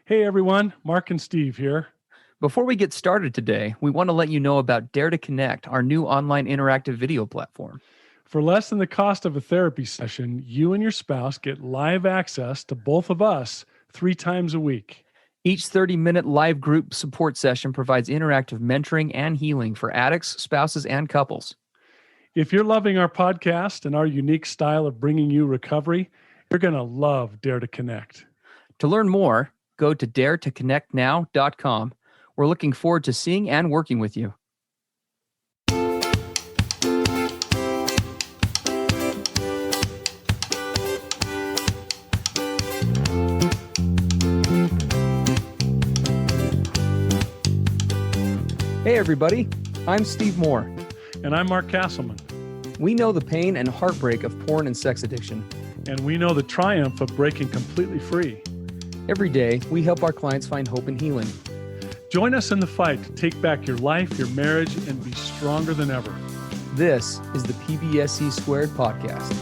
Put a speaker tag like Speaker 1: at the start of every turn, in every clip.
Speaker 1: Hey everyone, Mark and Steve here.
Speaker 2: Before we get started today, we want to let you know about Dare to Connect, our new online interactive video platform.
Speaker 1: For less than the cost of a therapy session, you and your spouse get live access to both of us 3 times a week.
Speaker 2: Each 30-minute live group support session provides interactive mentoring and healing for addicts, spouses, and couples.
Speaker 1: If you're loving our podcast and our unique style of bringing you recovery, you're going to love Dare to Connect.
Speaker 2: To learn more, go to daretoconnectnow.com. We're looking forward to seeing and working with you. Hey everybody, I'm Steve Moore.
Speaker 1: And I'm Mark Castleman.
Speaker 2: We know the pain and heartbreak of porn and sex addiction.
Speaker 1: And we know the triumph of breaking completely free.
Speaker 2: Every day, we help our clients find hope and healing.
Speaker 1: Join us in the fight to take back your life, your marriage, and be stronger than ever.
Speaker 2: This is the PBSE Squared podcast.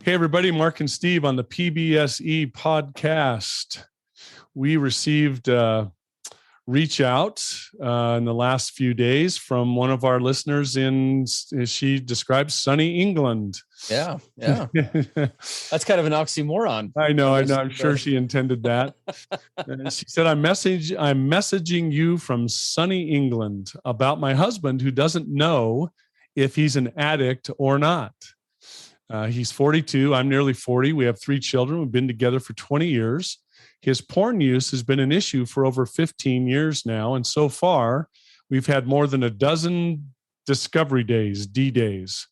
Speaker 1: Hey everybody, Mark and Steve on the PBSE podcast. We received reach out in the last few days from one of our listeners in, as she describes, sunny England.
Speaker 2: Yeah. That's kind of an oxymoron.
Speaker 1: I know. I'm sure she intended that. She said, I'm messaging you from sunny England about my husband who doesn't know if he's an addict or not. He's 42. I'm nearly 40. We have 3 children. We've been together for 20 years. His porn use has been an issue for over 15 years now. And so far, we've had more than a dozen discovery days, D-days.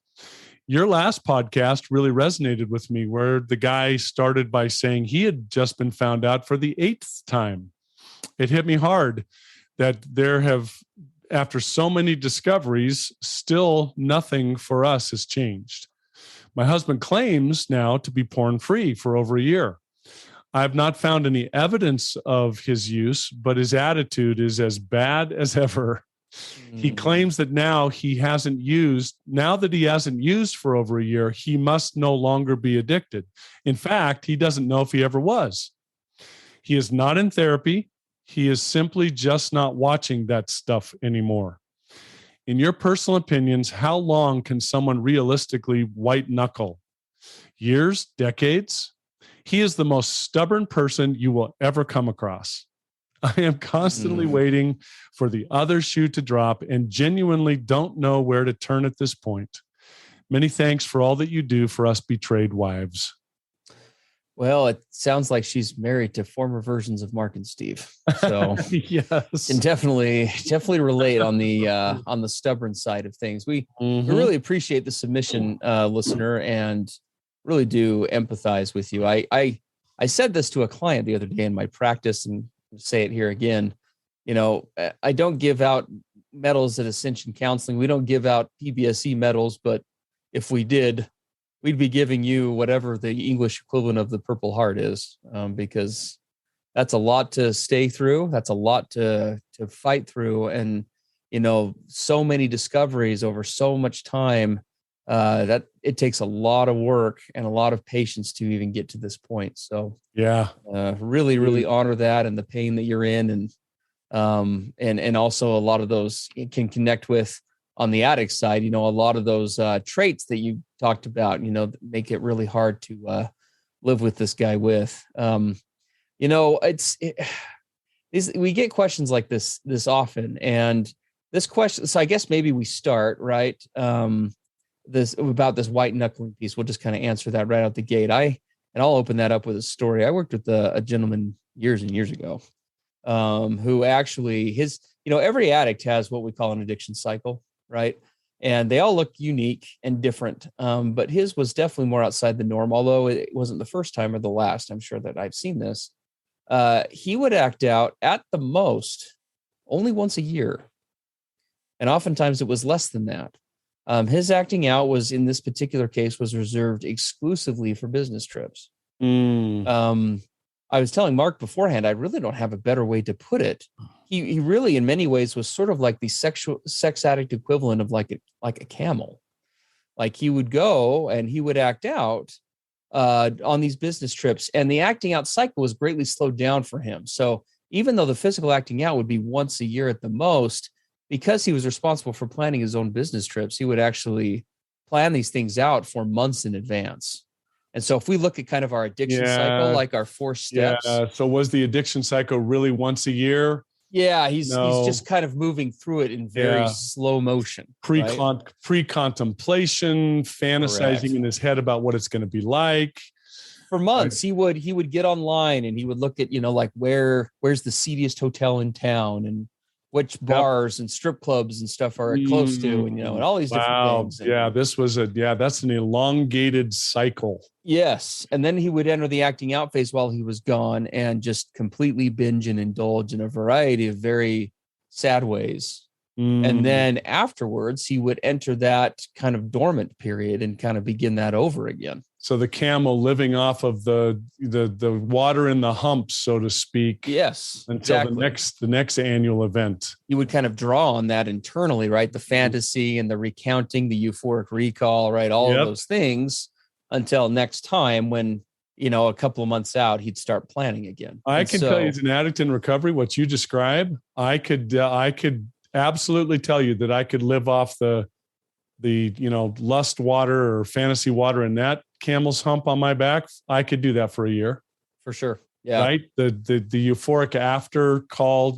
Speaker 1: Your last podcast really resonated with me, where the guy started by saying he had just been found out for the 8th time. It hit me hard that there have, after so many discoveries, still nothing for us has changed. My husband claims now to be porn-free for over a year. I've not found any evidence of his use, but his attitude is as bad as ever. He claims that now that he hasn't used for over a year, he must no longer be addicted. In fact, he doesn't know if he ever was. He is not in therapy. He is simply just not watching that stuff anymore. In your personal opinions, how long can someone realistically white knuckle? Years? Decades? He is the most stubborn person you will ever come across. I am constantly waiting for the other shoe to drop and genuinely don't know where to turn at this point. Many thanks for all that you do for us betrayed wives.
Speaker 2: Well, it sounds like she's married to former versions of Mark and Steve. So
Speaker 1: yes,
Speaker 2: can definitely relate on the stubborn side of things. We really appreciate the submission, listener, and really do empathize with you. I said this to a client the other day in my practice, and say it here again. You know, I don't give out medals at Ascension Counseling. We don't give out PBSE medals, but if we did, we'd be giving you whatever the English equivalent of the Purple Heart is, because that's a lot to stay through. That's a lot to fight through. And, you know, so many discoveries over so much time, that it takes a lot of work and a lot of patience to even get to this point. So
Speaker 1: yeah,
Speaker 2: really honor that and the pain that you're in. And also a lot of those can connect with on the addict side, you know, a lot of those traits that you talked about, you know, make it really hard to live with this guy with. You know, we get questions like this often, and this question. So I guess maybe we start right. This about this white knuckling piece. We'll just kind of answer that right out the gate. I'll open that up with a story. I worked with a gentleman years and years ago, who actually every addict has what we call an addiction cycle, right? And they all look unique and different. But his was definitely more outside the norm, although it wasn't the first time or the last. I'm sure that I've seen this. He would act out at the most only once a year. And oftentimes it was less than that. His acting out was, in this particular case, was reserved exclusively for business trips. I was telling Mark beforehand, I really don't have a better way to put it. He really, in many ways, was sort of like the sex addict equivalent of like a camel. Like he would go and he would act out on these business trips, and the acting out cycle was greatly slowed down for him. So even though the physical acting out would be once a year at the most, because he was responsible for planning his own business trips, he would actually plan these things out for months in advance. And so if we look at kind of our addiction cycle, like our 4 steps.
Speaker 1: Yeah. So was the addiction cycle really once a year?
Speaker 2: Yeah, he's just kind of moving through it in very slow motion.
Speaker 1: Pre-contemplation, fantasizing in his head about what it's going to be like.
Speaker 2: For months, he would get online and he would look at, like where's the seediest hotel in town and which bars and strip clubs and stuff are close to, and all these different things. And,
Speaker 1: that's an elongated cycle.
Speaker 2: Yes. And then he would enter the acting out phase while he was gone and just completely binge and indulge in a variety of very sad ways. And then afterwards, he would enter that kind of dormant period and kind of begin that over again.
Speaker 1: So the camel living off of the water in the humps, so to speak.
Speaker 2: Yes,
Speaker 1: until the next annual event.
Speaker 2: You would kind of draw on that internally, right? The fantasy and the recounting, the euphoric recall, right? All of those things until next time when, a couple of months out, he'd start planning again.
Speaker 1: I can tell you as an addict in recovery, what you describe, I could absolutely tell you that I could live off the lust water or fantasy water and that camel's hump on my back. I could do that for a year.
Speaker 2: For sure. Yeah.
Speaker 1: Right. The euphoric after call,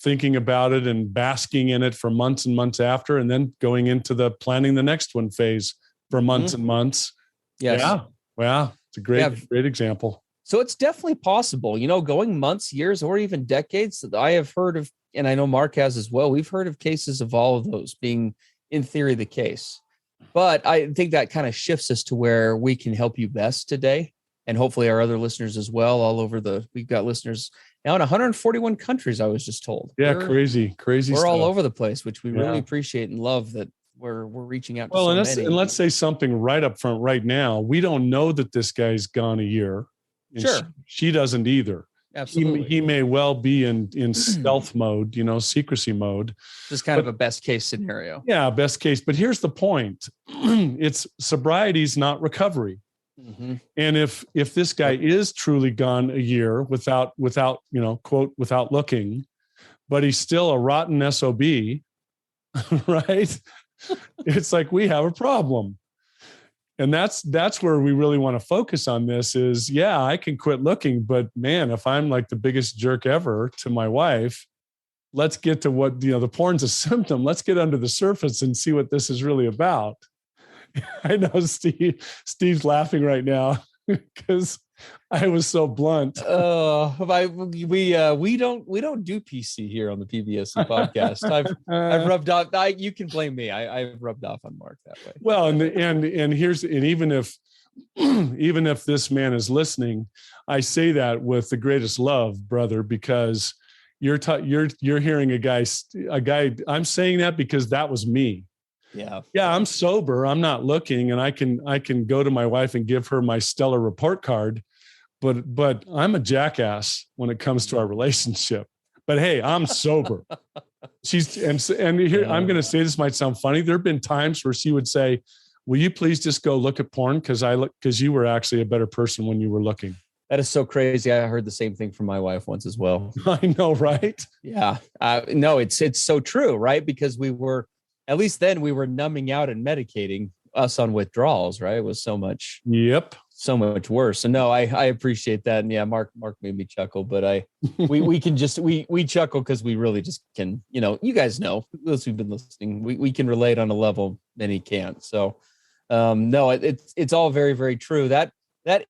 Speaker 1: thinking about it and basking in it for months and months after, and then going into the planning the next one phase for months and months.
Speaker 2: Yes.
Speaker 1: Yeah. Wow. It's a great example.
Speaker 2: So it's definitely possible, going months, years, or even decades that I have heard of, and I know Mark has as well. We've heard of cases of all of those being in theory the case, but I think that kind of shifts us to where we can help you best today. And hopefully our other listeners as well, we've got listeners now in 141 countries, I was just told.
Speaker 1: Yeah. Crazy
Speaker 2: We're
Speaker 1: stuff.
Speaker 2: all over the place, which we really appreciate and love that we're reaching out to so many.
Speaker 1: And let's say something right up front right now. We don't know that this guy's gone a year.
Speaker 2: Sure.
Speaker 1: She doesn't either.
Speaker 2: Absolutely.
Speaker 1: He may well be in stealth mode, secrecy mode.
Speaker 2: This is kind of a best case scenario.
Speaker 1: Yeah, best case. But here's the point. It's sobriety's not recovery. Mm-hmm. And if this guy is truly gone a year without quote, without looking, but he's still a rotten SOB, right? It's like we have a problem. And that's where we really want to focus on this is, I can quit looking, but man, if I'm like the biggest jerk ever to my wife, let's get to what, the porn's a symptom. Let's get under the surface and see what this is really about. I know Steve's laughing right now because I was so blunt.
Speaker 2: We don't do PC here on the PBSE podcast. I've rubbed off. You can blame me. I've rubbed off on Mark that way.
Speaker 1: Well, and even if this man is listening, I say that with the greatest love, brother, because you're hearing a guy. I'm saying that because that was me. Yeah. I'm sober. I'm not looking, and I can go to my wife and give her my stellar report card, but I'm a jackass when it comes to our relationship. But hey, I'm sober. And here I'm going to say, this might sound funny. There've been times where she would say, "Will you please just go look at porn? Because you were actually a better person when you were looking."
Speaker 2: That is so crazy. I heard the same thing from my wife once as well.
Speaker 1: I know, right?
Speaker 2: Yeah. No, it's so true, right? Because at least then we were numbing out and medicating us on withdrawals, right? It was so much worse. So no, I appreciate that. And yeah, Mark made me chuckle, but we can just, we chuckle because we really just can, you guys know, those who've been listening, we can relate on a level many can't. So no, it's all very, very true. That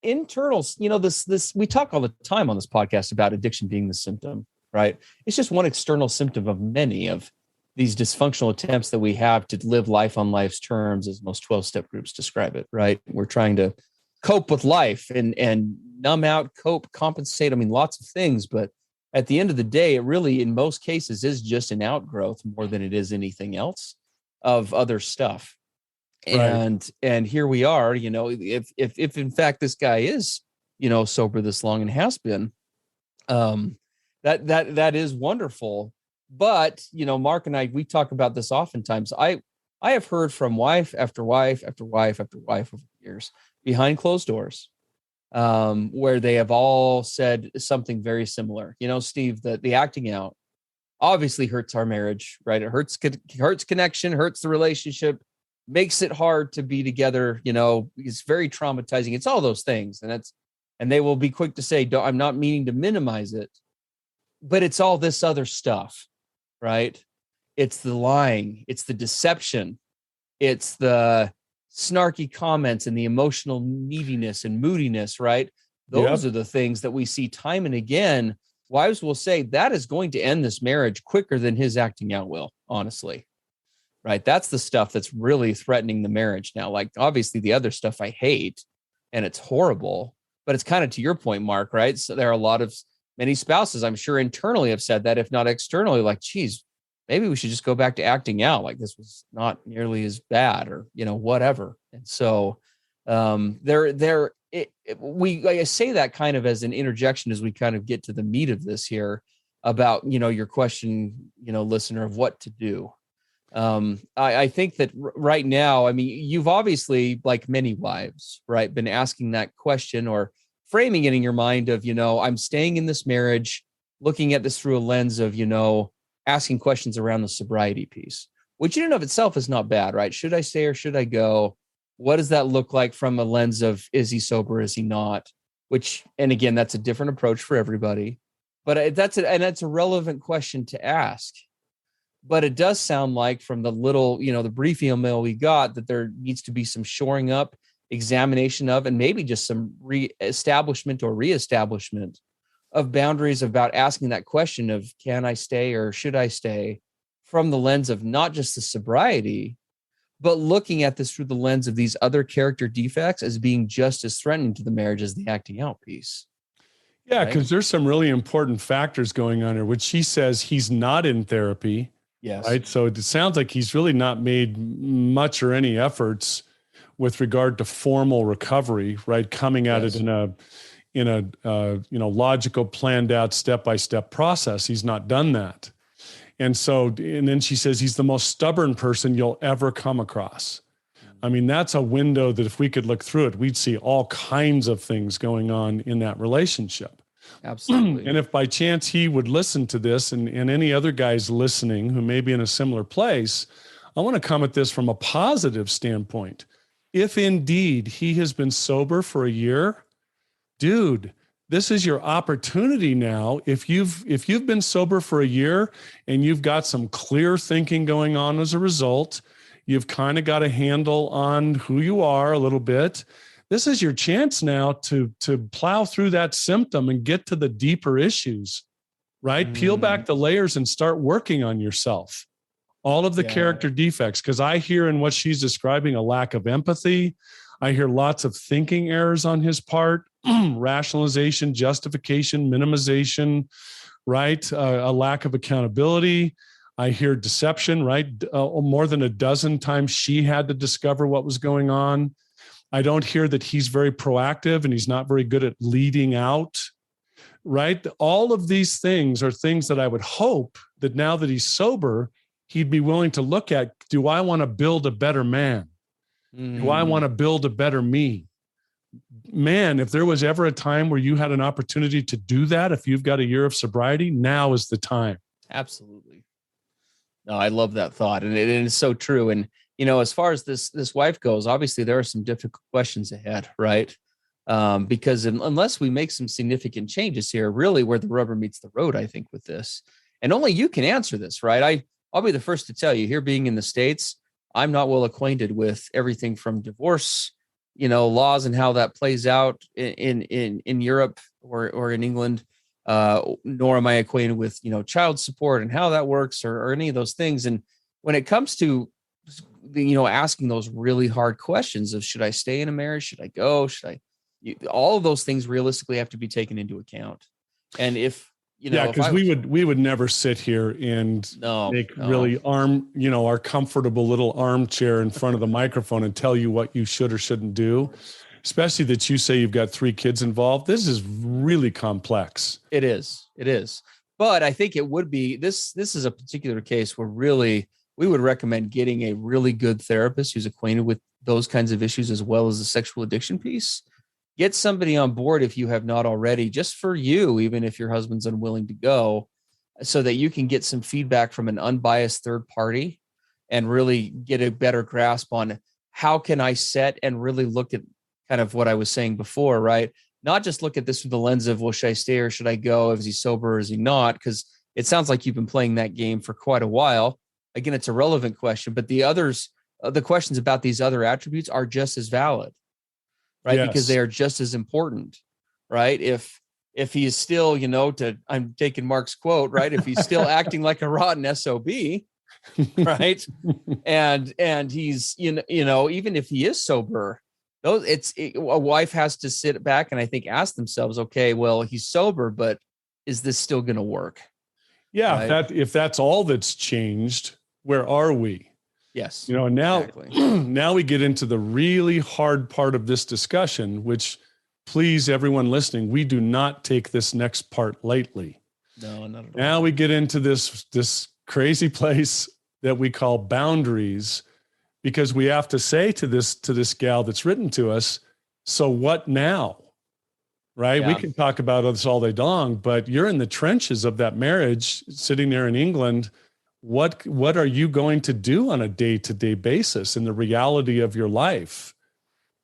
Speaker 2: internal, this, we talk all the time on this podcast about addiction being the symptom, right? It's just one external symptom of many of these dysfunctional attempts that we have to live life on life's terms, as most 12-step groups describe it, right? We're trying to cope with life and numb out, cope, compensate. I mean, lots of things, but at the end of the day, it really, in most cases, is just an outgrowth more than it is anything else of other stuff. Right. And here we are, if in fact this guy is sober this long and has been. That is wonderful. But, Mark and I, we talk about this oftentimes. I have heard from wife after wife after wife after wife over the years behind closed doors, where they have all said something very similar. Steve, the acting out obviously hurts our marriage, right? It hurts connection, hurts the relationship, makes it hard to be together. It's very traumatizing. It's all those things. And they will be quick to say, I'm not meaning to minimize it, but it's all this other stuff, right? It's the lying, it's the deception, it's the snarky comments and the emotional neediness and moodiness, right? Those are the things that we see time and again. Wives will say that is going to end this marriage quicker than his acting out will, honestly, right? That's the stuff that's really threatening the marriage now. Like, obviously the other stuff I hate and it's horrible, but it's kind of to your point, Mark, right? So there are many spouses, I'm sure internally have said that, if not externally, like, geez, maybe we should just go back to acting out. Like, this was not nearly as bad, or, whatever. And so I say that kind of as an interjection as we kind of get to the meat of this here about, your question, listener, of what to do. I think that right now, I mean, you've obviously, like many wives, right, been asking that question or framing it in your mind of, I'm staying in this marriage, looking at this through a lens of, asking questions around the sobriety piece, which in and of itself is not bad, right? Should I stay or should I go? What does that look like from a lens of, is he sober? Is he not? And again, that's a different approach for everybody, but that's a relevant question to ask. But it does sound like, from the little, the brief email we got, that there needs to be some shoring up, examination of, and maybe just some reestablishment of boundaries about asking that question of, can I stay or should I stay, from the lens of not just the sobriety, but looking at this through the lens of these other character defects as being just as threatening to the marriage as the acting out piece.
Speaker 1: Yeah, because there's some really important factors going on here, which she says he's not in therapy.
Speaker 2: Yes.
Speaker 1: Right. So it sounds like he's really not made much or any efforts with regard to formal recovery, right? Coming at it in a logical, planned out, step-by-step process. He's not done that. And then she says he's the most stubborn person you'll ever come across. I mean, that's a window that if we could look through it, we'd see all kinds of things going on in that relationship.
Speaker 2: Absolutely.
Speaker 1: And if by chance he would listen to this, and any other guys listening who may be in a similar place, I want to come at this from a positive standpoint. If indeed he has been sober for a year, dude, this is your opportunity now. If you've been sober for a year and you've got some clear thinking going on as a result, you've kind of got a handle on who you are a little bit. This is your chance now to plow through that symptom and get to the deeper issues, right? Peel back the layers and start working on yourself. All of the character defects, because I hear in what she's describing a lack of empathy. I hear lots of thinking errors on his part, rationalization, justification, minimization, right? A lack of accountability. I hear deception, right? More than a dozen times she had to discover what was going on. I don't hear that he's very proactive and he's not very good at leading out, right? All of these things are things that I would hope that now that he's sober, he'd be willing to look at. Do I want to build a better man? Do I want to build a better me? Man, if there was ever a time where you had an opportunity to do that, if you've got a year of sobriety, now is the time.
Speaker 2: Absolutely. No, I love that thought. And it is so true. And, as far as this wife goes, obviously there are some difficult questions ahead, right? Because unless we make some significant changes here, really where the rubber meets the road, I think, with this, and only you can answer this, right? I'll be the first to tell you, here being in the States, I'm not well acquainted with everything from divorce, laws and how that plays out in Europe or in England, nor am I acquainted with, child support and how that works or any of those things. And when it comes to, asking those really hard questions of, should I stay in a marriage? Should I go? All of those things realistically have to be taken into account. And if,
Speaker 1: because we would never sit here and really our comfortable little armchair in front of the microphone and tell you what you should or shouldn't do. especially that you say you've got 3 kids involved. This is really complex.
Speaker 2: It is. But I think it would be this is a particular case where really we would recommend getting a really good therapist who's acquainted with those kinds of issues as well as the sexual addiction piece. Get somebody on board if you have not already, just for you, even if your husband's unwilling to go, so that you can get some feedback from an unbiased third party and really get a better grasp on how can I set and really look at kind of what I was saying before, right? Not just look at this through the lens of, well, should I stay or should I go? Is he sober or is he not? Because it sounds like you've been playing that game for quite a while. Again, it's a relevant question, but the others, the questions about these other attributes are just as valid, right?
Speaker 1: Yes.
Speaker 2: Because they are just as important, right? If he is still, I'm taking Mark's quote, right? If he's still acting like a rotten SOB, right? and he's, even if he is sober, a wife has to sit back and I think ask themselves, okay, well, he's sober, but is this still going to work?
Speaker 1: Yeah.
Speaker 2: Right?
Speaker 1: If that's all that's changed, where are we?
Speaker 2: Yes.
Speaker 1: And now,
Speaker 2: exactly.
Speaker 1: Now we get into the really hard part of this discussion, which, please, everyone listening, we do not take this next part lightly.
Speaker 2: No, not at all.
Speaker 1: Now we get into this crazy place that we call boundaries, because we have to say to this gal that's written to us, so what now? Right?
Speaker 2: Yeah.
Speaker 1: We can talk about this all day long, but you're in the trenches of that marriage, sitting there in England. What are you going to do on a day-to-day basis in the reality of your life?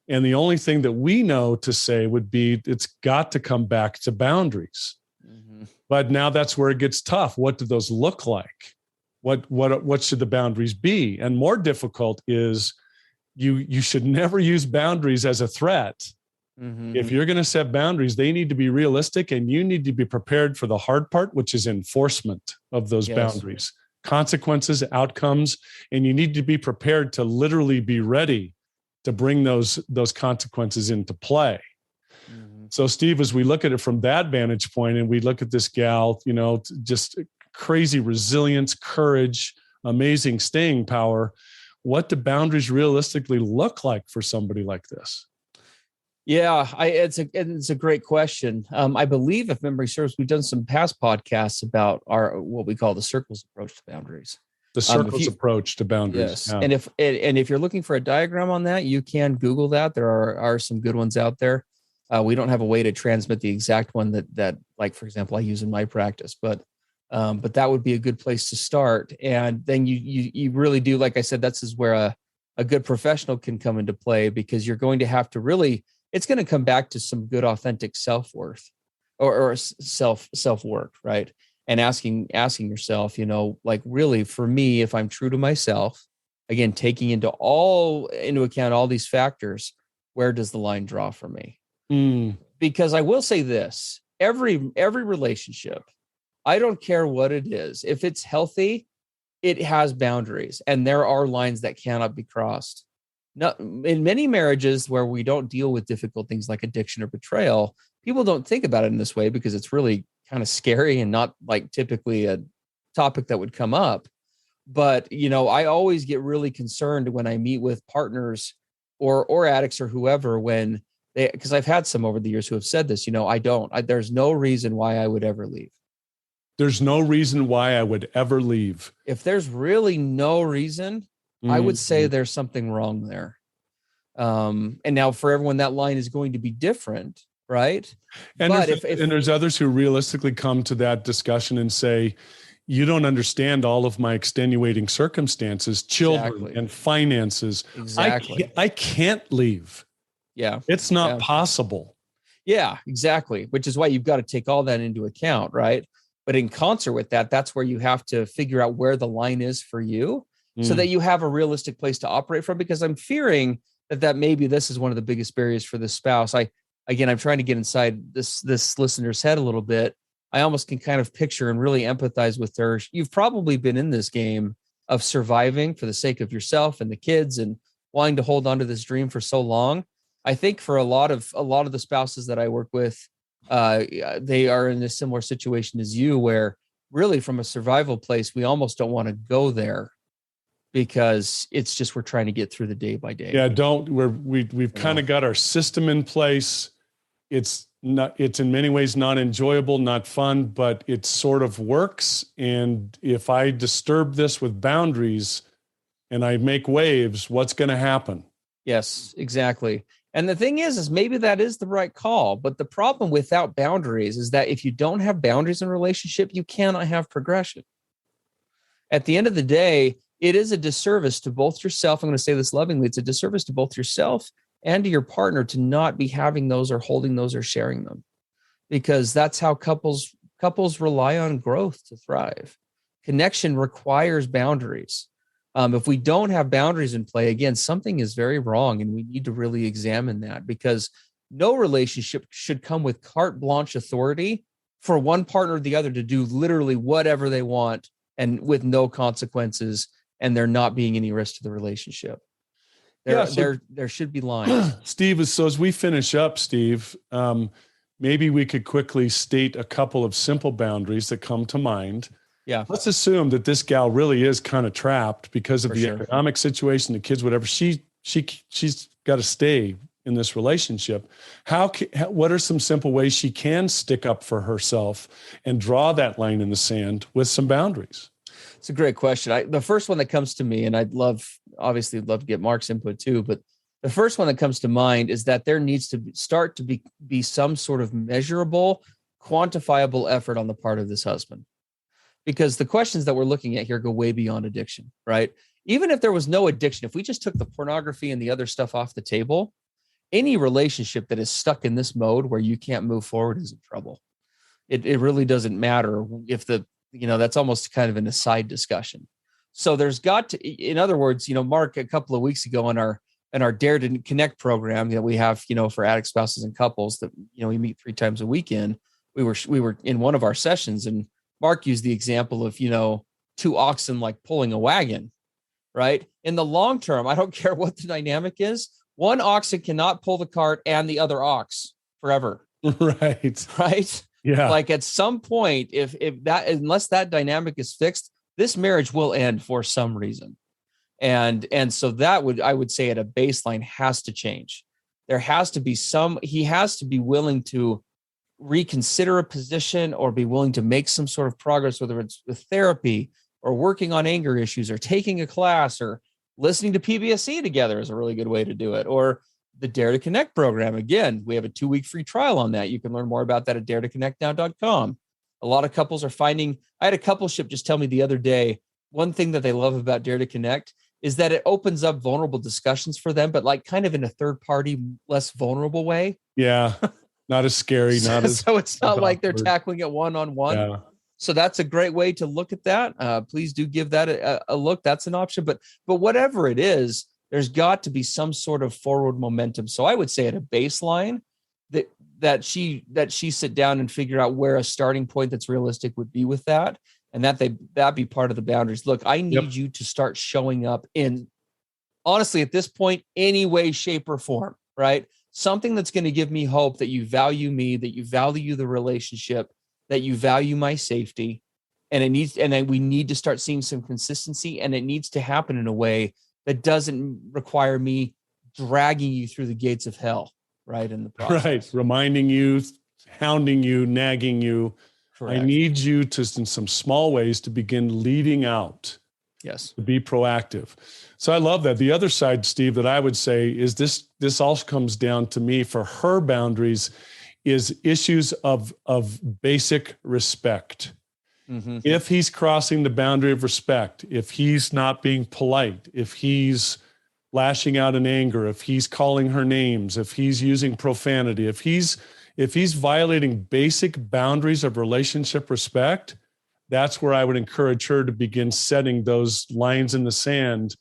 Speaker 1: And the only thing that we know to say would be, it's got to come back to boundaries. Mm-hmm. But now that's where it gets tough. What do those look like? What should the boundaries be? And more difficult is you should never use boundaries as a threat. Mm-hmm. If you're going to set boundaries, they need to be realistic, and you need to be prepared for the hard part, which is enforcement of those boundaries, consequences, outcomes, and you need to be prepared to literally be ready to bring those consequences into play. Mm-hmm. So, Steve, as we look at it from that vantage point, and we look at this gal, just crazy resilience, courage, amazing staying power, what do boundaries realistically look like for somebody like this?
Speaker 2: Yeah, it's a great question. I believe, if memory serves, we've done some past podcasts about what we call the circles approach to boundaries.
Speaker 1: The circles approach to boundaries.
Speaker 2: Yes, yeah. And if you're looking for a diagram on that, you can Google that. There are some good ones out there. We don't have a way to transmit the exact one that like, for example, I use in my practice, but that would be a good place to start. And then you really do, like I said, that's where a good professional can come into play, because you're going to have to really, it's going to come back to some good, authentic self-worth or self-work, right? And asking yourself, like, really, for me, if I'm true to myself, again, taking into account all these factors, where does the line draw for me? Because I will say this, every relationship, I don't care what it is, if it's healthy, it has boundaries, and there are lines that cannot be crossed. Not in many marriages where we don't deal with difficult things like addiction or betrayal, people don't think about it in this way because it's really kind of scary and not like typically a topic that would come up. But, I always get really concerned when I meet with partners or addicts or whoever, because I've had some over the years who have said this, there's no reason why I would ever leave.
Speaker 1: There's no reason why I would ever leave.
Speaker 2: If there's really no reason, I would say there's something wrong there. And now for everyone, that line is going to be different, right?
Speaker 1: And there's others who realistically come to that discussion and say, you don't understand all of my extenuating circumstances, children and finances.
Speaker 2: Exactly.
Speaker 1: I can't leave.
Speaker 2: Yeah.
Speaker 1: It's not possible.
Speaker 2: Yeah, exactly. Which is why you've got to take all that into account, right? But in concert with that, that's where you have to figure out where the line is for you, so that you have a realistic place to operate from, because I'm fearing that maybe this is one of the biggest barriers for this spouse. I'm trying to get inside this listener's head a little bit. I almost can kind of picture and really empathize with her. You've probably been in this game of surviving for the sake of yourself and the kids and wanting to hold on to this dream for so long. I think for a lot of the spouses that I work with, they are in a similar situation as you, where really from a survival place, we almost don't want to go there. because it's just, we're trying to get through the day by day.
Speaker 1: Yeah. We've kind of got our system in place. It's in many ways not enjoyable, not fun, but it sort of works. And if I disturb this with boundaries and I make waves, what's going to happen?
Speaker 2: Yes, exactly. And the thing is maybe that is the right call. But the problem without boundaries is that if you don't have boundaries in a relationship, you cannot have progression. At the end of the day, it is a disservice to both yourself. I'm going to say this lovingly. It's a disservice to both yourself and to your partner to not be having those or holding those or sharing them, because that's how couples rely on growth to thrive. Connection requires boundaries. If we don't have boundaries in play, again, something is very wrong, and we need to really examine that, because no relationship should come with carte blanche authority for one partner or the other to do literally whatever they want and with no consequences, and there not being any risk to the relationship. There should be lines.
Speaker 1: Steve, so as we finish up, Steve, maybe we could quickly state a couple of simple boundaries that come to mind.
Speaker 2: Yeah.
Speaker 1: Let's assume that this gal really is kind of trapped because of the economic situation, the kids, whatever. She's got to stay in this relationship. What are some simple ways she can stick up for herself and draw that line in the sand with some boundaries?
Speaker 2: It's a great question. The first one that comes to me, and obviously love to get Mark's input too, but the first one that comes to mind is that there needs to start to be some sort of measurable, quantifiable effort on the part of this husband. Because the questions that we're looking at here go way beyond addiction, right? Even if there was no addiction, if we just took the pornography and the other stuff off the table, any relationship that is stuck in this mode where you can't move forward is in trouble. It really doesn't matter if that's almost kind of an aside discussion. So there's got to, in other words, Mark, a couple of weeks ago in our Dare to Connect program that we have, for addict spouses and couples that, we meet 3 times a weekend, we were in one of our sessions, and Mark used the example of, 2 oxen like pulling a wagon, right? In the long term, I don't care what the dynamic is, one oxen cannot pull the cart and the other ox forever.
Speaker 1: Right.
Speaker 2: Right.
Speaker 1: Yeah.
Speaker 2: Like at some point, if that, unless that dynamic is fixed, this marriage will end for some reason. And so I would say at a baseline has to change. There has to be he has to be willing to reconsider a position or be willing to make some sort of progress, whether it's with therapy or working on anger issues or taking a class or listening to PBSE together is a really good way to do it. Or the Dare to Connect program. Again, we have a 2-week free trial on that. You can learn more about that at daretoconnectnow.com. A lot of couples are finding, I had a coupleship just tell me the other day, one thing that they love about Dare to Connect is that it opens up vulnerable discussions for them, but like kind of in a third party, less vulnerable way.
Speaker 1: Yeah. Not as scary.
Speaker 2: So it's not like they're tackling it one-on-one. Yeah. So that's a great way to look at that. Please do give that a look. That's an option. But whatever it is, there's got to be some sort of forward momentum. So I would say at a baseline that she sit down and figure out where a starting point that's realistic would be with that. And that be part of the boundaries. Look, I need you to start showing up in, honestly, at this point, any way, shape, or form, right? Something that's going to give me hope that you value me, that you value the relationship, that you value my safety. And then we need to start seeing some consistency, and it needs to happen in a way that doesn't require me dragging you through the gates of hell, right? In the process.
Speaker 1: Right. Reminding you, hounding you, nagging you. Correct. I need you to, in some small ways, to begin leading out.
Speaker 2: Yes.
Speaker 1: To be proactive. So I love that. The other side, Steve, that I would say is this also comes down to me for her boundaries is issues of basic respect. Mm-hmm. If he's crossing the boundary of respect, if he's not being polite, if he's lashing out in anger, if he's calling her names, if he's using profanity, if he's violating basic boundaries of relationship respect, that's where I would encourage her to begin setting those lines in the sand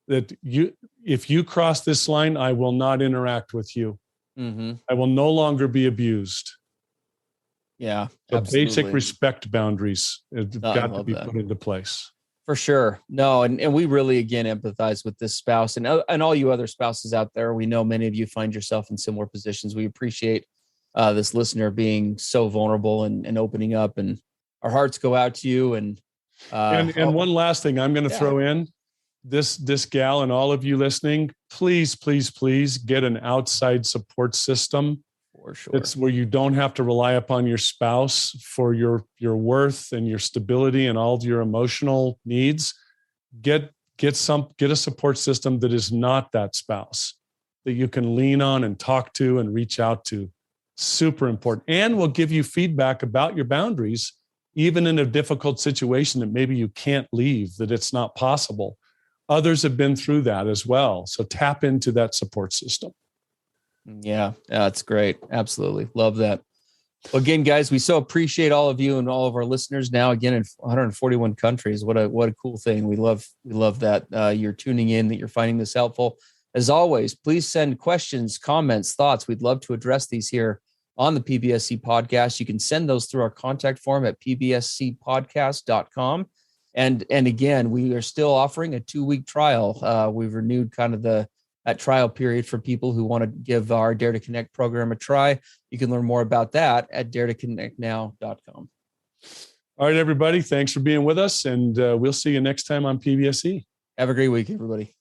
Speaker 1: that if you cross this line, I will not interact with you. Mm-hmm. I will no longer be abused.
Speaker 2: Yeah.
Speaker 1: So basic respect boundaries have got to be put into place.
Speaker 2: For sure. No. And we really, again, empathize with this spouse and all you other spouses out there. We know many of you find yourself in similar positions. We appreciate this listener being so vulnerable and opening up, and our hearts go out to you. And
Speaker 1: one last thing I'm going to throw in this gal and all of you listening, please, please, please get an outside support system.
Speaker 2: For sure.
Speaker 1: It's where you don't have to rely upon your spouse for your worth and your stability and all of your emotional needs. Get a support system that is not that spouse, that you can lean on and talk to and reach out to. Super important. And will give you feedback about your boundaries, even in a difficult situation that maybe you can't leave, that it's not possible. Others have been through that as well. So tap into that support system.
Speaker 2: Yeah, that's great. Absolutely. Love that. Well, again, guys, we so appreciate all of you and all of our listeners now, again, in 141 countries. What a cool thing. We love that you're tuning in, that you're finding this helpful. As always, please send questions, comments, thoughts. We'd love to address these here on the PBSC podcast. You can send those through our contact form at pbscpodcast.com. And again, we are still offering a 2-week trial. We've renewed kind of that trial period for people who want to give our Dare to Connect program a try. You can learn more about that at daretoconnectnow.com.
Speaker 1: All right, everybody. Thanks for being with us. And we'll see you next time on PBSE.
Speaker 2: Have a great week, everybody.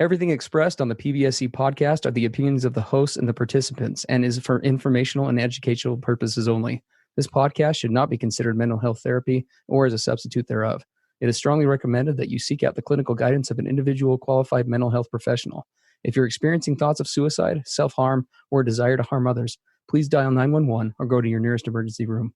Speaker 3: Everything expressed on the PBSE podcast are the opinions of the hosts and the participants and is for informational and educational purposes only. This podcast should not be considered mental health therapy or as a substitute thereof. It is strongly recommended that you seek out the clinical guidance of an individual qualified mental health professional. If you're experiencing thoughts of suicide, self-harm, or a desire to harm others, please dial 911 or go to your nearest emergency room.